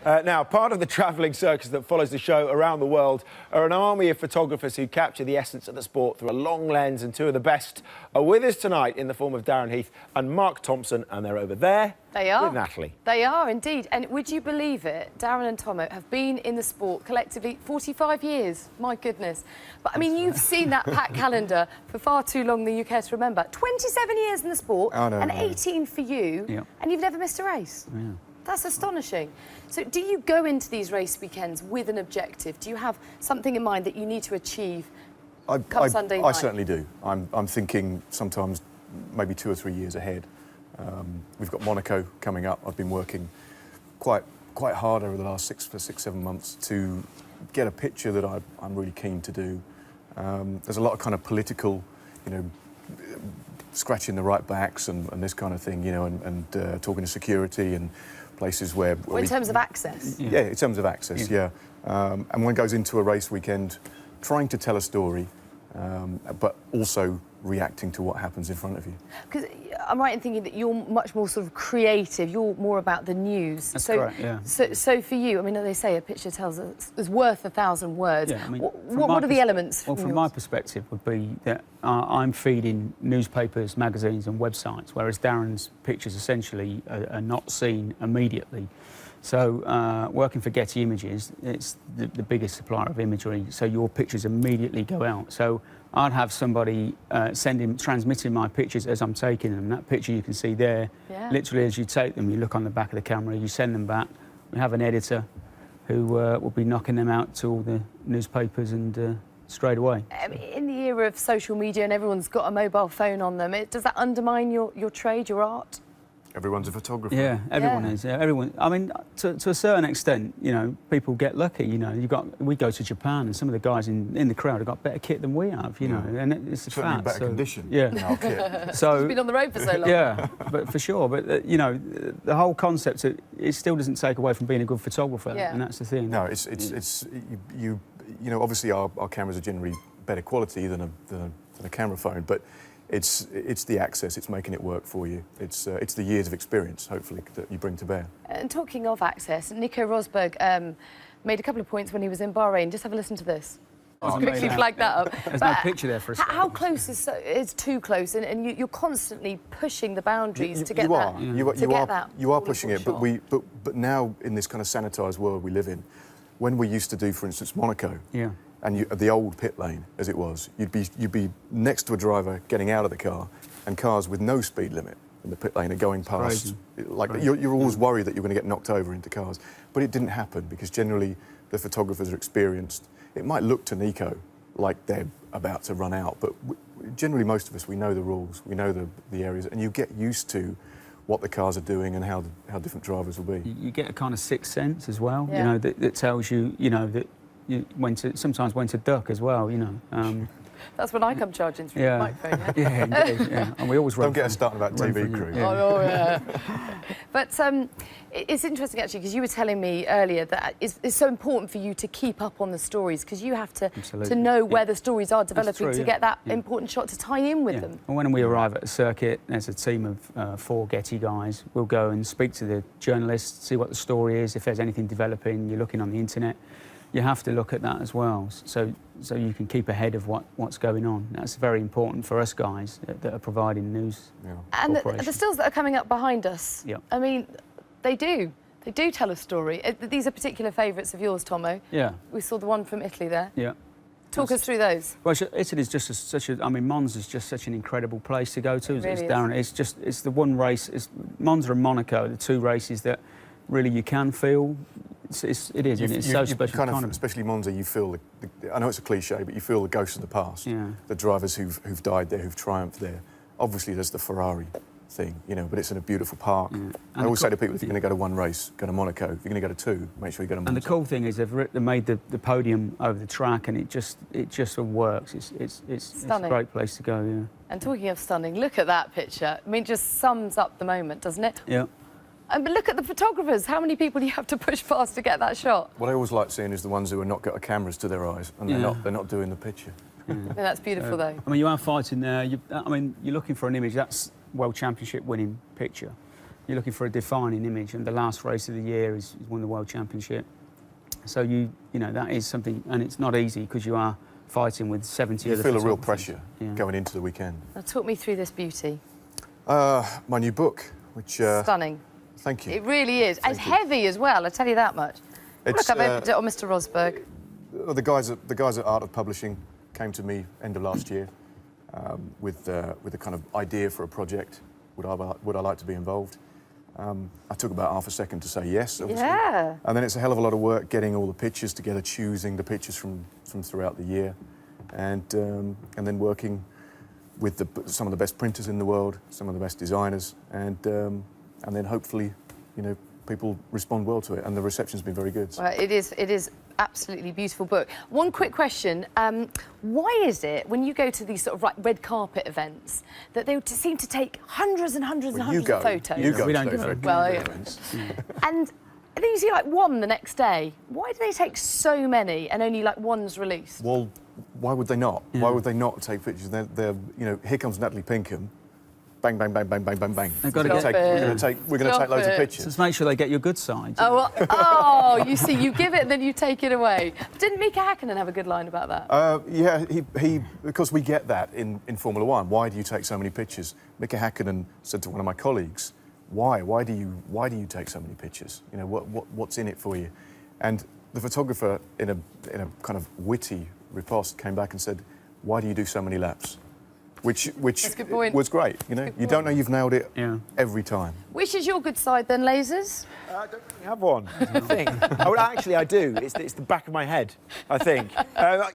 Now, part of the travelling circus that follows the show around the world are an army of photographers who capture the essence of the sport through a long lens, and two of the best are with us tonight in the form of Darren Heath and Mark Thompson, and they're over there with Natalie. They are, indeed. And would you believe it, Darren and Tomo have been in the sport collectively 45 years. My goodness. But, I mean, you've seen that packed calendar for far too long than you care to remember. 27 years in the sport and 18 for you, and you've never missed a race. Yeah. That's astonishing. So do you go into these race weekends with an objective? Do you have something in mind that you need to achieve come Sunday night? I certainly do. I'm thinking sometimes maybe 2 or 3 years ahead. We've got Monaco coming up. I've been working quite hard over the last 6-7 months to get a picture that I'm really keen to do. There's a lot of kind of political, you know, scratching the right backs and this kind of thing, you know, and talking to security and places where in terms of access? Yeah, in terms of access, yeah. And one goes into a race weekend trying to tell a story, but also reacting to what happens in front of you. Because I'm right in thinking that you're much more sort of creative. You're more about the news. That's correct, yeah. So for you, I mean, they say a picture is worth 1,000 words. Yeah, I mean, what are the elements? Well, from my perspective, would be that I'm feeding newspapers, magazines, and websites, whereas Darren's pictures essentially are not seen immediately. So working for Getty Images, it's the biggest supplier of imagery, so your pictures immediately go out. So I'd have somebody transmitting my pictures as I'm taking them. That picture you can see there, literally as you take them, you look on the back of the camera, you send them back. We have an editor who will be knocking them out to all the newspapers and straight away. In the era of social media and everyone's got a mobile phone on them, does that undermine your trade, your art? Everyone's a photographer. Yeah, everyone is. Yeah, everyone. I mean, to a certain extent, you know, people get lucky. You know, we go to Japan, and some of the guys in the crowd have got better kit than we have. You know, and it's a certainly fact. better condition. Yeah. Than our kit. So it's been on the road for so long. Yeah, but for sure. But you know, the whole concept it still doesn't take away from being a good photographer, and that's the thing. No, it's you know, obviously our cameras are generally better quality than a camera phone, but it's the access, it's making it work for you. It's the years of experience, hopefully, that you bring to bear. And talking of access, Nico Rosberg made a couple of points when he was in Bahrain. Just have a listen to this. Just quickly flag that up. There's no picture there for us. How close is too close? And you're constantly pushing the boundaries to get that. You are pushing it, but now in this kind of sanitised world we live in, when we used to do, for instance, Monaco. Yeah. And the old pit lane, as it was, you'd be next to a driver getting out of the car, and cars with no speed limit in the pit lane are going past. Like you're always worried that you're going to get knocked over into cars, but it didn't happen because generally the photographers are experienced. It might look to Nico like they're about to run out, but generally most of us, we know the rules, we know the areas, and you get used to what the cars are doing and how different drivers will be. You get a kind of sixth sense as well, you know, that tells you, you know, that sometimes when to duck as well, you know. That's when I come charging through the microphone. Yeah, indeed, yeah. And we always don't get us started about TV crew. Yeah. Oh, yeah. But it's interesting actually because you were telling me earlier that it's so important for you to keep up on the stories because you have to know where the stories are developing to get that important shot to tie in with them. And when we arrive at a circuit, there's a team of 4 Getty guys. We'll go and speak to the journalists, see what the story is, if there's anything developing. You're looking on the internet. You have to look at that as well, so you can keep ahead of what's going on. That's very important for us guys that are providing news. Yeah. And the stills that are coming up behind us, I mean, they do tell a story. These are particular favourites of yours, Tomo. Yeah. We saw the one from Italy there. Yeah. Talk us through those. Well, Italy's just such a. I mean, Monza's just such an incredible place to go to. It's Darren. It's the one race. Monza and Monaco, the 2 races that really you can feel. It is. It's so special. Kind of, especially Monza, you feel I know it's a cliche, but you feel the ghosts of the past. Yeah. The drivers who've died there, who've triumphed there. Obviously, there's the Ferrari thing, you know, but it's in a beautiful park. Yeah. I always say to people, if you're going to go to 1 race, go to Monaco. If you're going to go to 2, make sure you go to Monza. And the cool thing is they've made the podium over the track, and it just works. It's a great place to go. Yeah. And talking of stunning, look at that picture. I mean, it just sums up the moment, doesn't it? Yeah. But look at the photographers. How many people do you have to push past to get that shot? What I always like seeing is the ones who are not got cameras to their eyes and they're not doing the picture. Yeah, that's beautiful, though. I mean, you are fighting there. I mean, you're looking for an image. That's World Championship winning picture. you're looking for a defining image, and the last race of the year is won the World Championship. So you know that is something, and it's not easy because you are fighting with 70 other You feel a real photographers. pressure going into the weekend. Now, talk me through this beauty. My new book, which... Stunning. Thank you. It really is. It's heavy as well, I tell you that much. It's, Look, I've opened it on Mr. Rosberg. The guys at Art of Publishing came to me end of last year with a kind of idea for a project. Would I like to be involved? I took about half a second to say yes, obviously. Yeah. And then it's a hell of a lot of work getting all the pictures together, choosing the pictures from throughout the year, and then working with some of the best printers in the world, some of the best designers, and then hopefully, people respond well to it, and the reception's been very good. Well, it is absolutely beautiful book. One quick question: why is it when you go to these sort of red carpet events that they seem to take hundreds and hundreds and hundreds of photos? You go. We don't to go. those Well, red yeah. carpet events. And then you see like one the next day. Why do they take so many and only like one's released? Well, why would they not? Yeah. Why would they not take pictures? They're here comes Natalie Pinkham. Bang, bang, bang, bang, bang, bang, bang. They've got to Stop get. it. We're going to take loads of it. pictures. Just make sure they get your good side. Oh, you see, you give it and then you take it away. Didn't Mika Hakkinen have a good line about that? Yeah, he because we get that in Formula One. Why do you take so many pictures? Mika Hakkinen said to one of my colleagues, "Why? Why do you take so many pictures? What's in it for you?" And the photographer, in a kind of witty riposte, came back and said, "Why do you do so many laps?" Which That's a good point. was great. You don't know you've nailed it every time. Which is your good side then, Lasers? I don't really have one, I think. Actually, I do. It's the back of my head, I think.